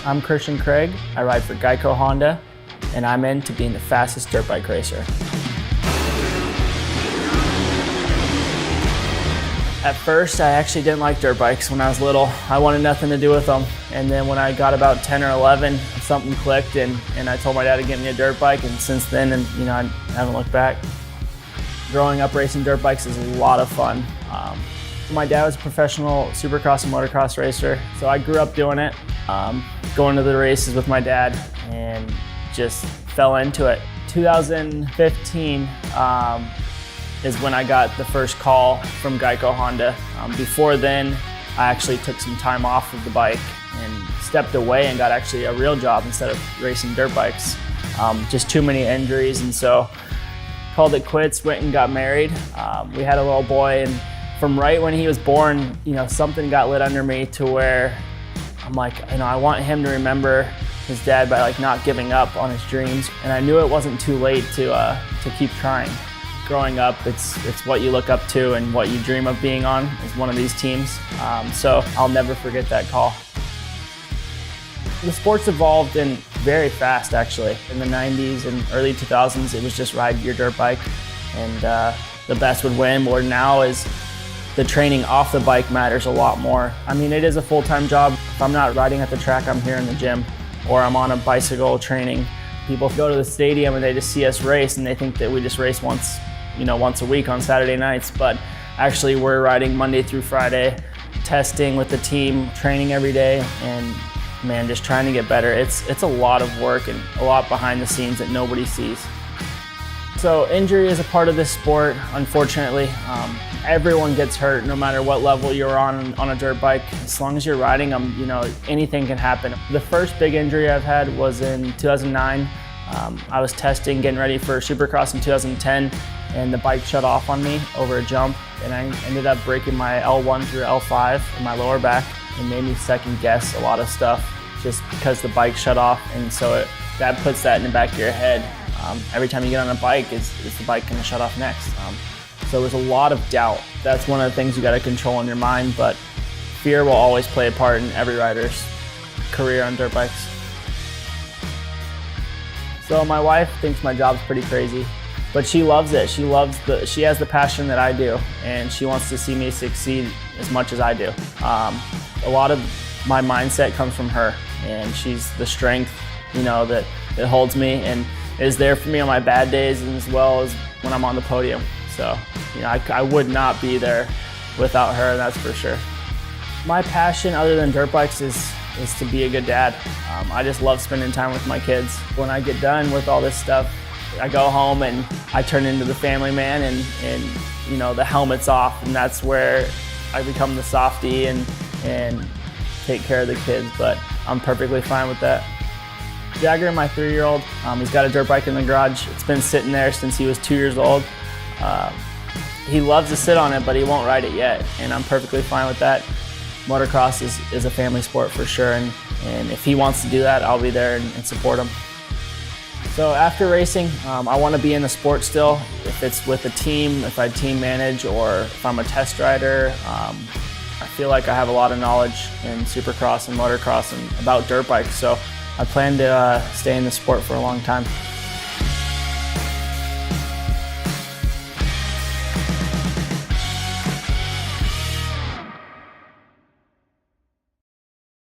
I'm Christian Craig. I ride for Geico Honda, and I'm into being the fastest dirt bike racer. At first, I actually didn't like dirt bikes when I was little. I wanted nothing to do with them. And then when I got about 10 or 11, something clicked and I told my dad to get me a dirt bike, and since then, I haven't looked back. Growing up racing dirt bikes is a lot of fun. My dad was a professional supercross and motocross racer, so I grew up doing it, going to the races with my dad, and just fell into it. 2015 is when I got the first call from Geico Honda. Before then, I actually took some time off of the bike and stepped away and got actually a real job instead of racing dirt bikes. Just too many injuries, and so called it quits, went and got married. We had a little boy, and from right when he was born, something got lit under me to where I'm like, I want him to remember his dad by not giving up on his dreams. And I knew it wasn't too late to keep trying. Growing up, it's what you look up to and what you dream of being on is one of these teams. So I'll never forget that call. The sport's evolved in very fast, actually. In the 90s and early 2000s, it was just ride your dirt bike and the best would win. Where now is the training off the bike matters a lot more. It is a full-time job. If I'm not riding at the track, I'm here in the gym, or I'm on a bicycle training. People go to the stadium and they just see us race and they think that we just race once a week on Saturday nights, but actually we're riding Monday through Friday, testing with the team, training every day, and man, just trying to get better. It's a lot of work and a lot behind the scenes that nobody sees. So injury is a part of this sport, unfortunately. Everyone gets hurt no matter what level you're on a dirt bike. As long as you're riding them, anything can happen. The first big injury I've had was in 2009. I was testing, getting ready for Supercross in 2010, and the bike shut off on me over a jump, and I ended up breaking my L1 through L5 in my lower back, and made me second guess a lot of stuff just because the bike shut off. And so that puts that in the back of your head. Every time you get on a bike, is the bike going to shut off next? So there's a lot of doubt. That's one of the things you got to control in your mind, but fear will always play a part in every rider's career on dirt bikes. So my wife thinks my job's pretty crazy, but she loves it. She has the passion that I do, and she wants to see me succeed as much as I do. A lot of my mindset comes from her, and she's the strength, that holds me and is there for me on my bad days, and as well as when I'm on the podium. So, I would not be there without her, that's for sure. My passion, other than dirt bikes, is to be a good dad. I just love spending time with my kids. When I get done with all this stuff, I go home and I turn into the family man, and the helmet's off, and that's where I become the softie and take care of the kids, but I'm perfectly fine with that. Jagger, my 3-year-old, he's got a dirt bike in the garage. It's been sitting there since he was 2 years old. He loves to sit on it, but he won't ride it yet, and I'm perfectly fine with that. Motocross is a family sport for sure, and if he wants to do that, I'll be there and support him. So after racing, I want to be in the sport still. If it's with a team, if I team manage, or if I'm a test rider, I feel like I have a lot of knowledge in supercross and motocross and about dirt bikes, so I plan to stay in the sport for a long time.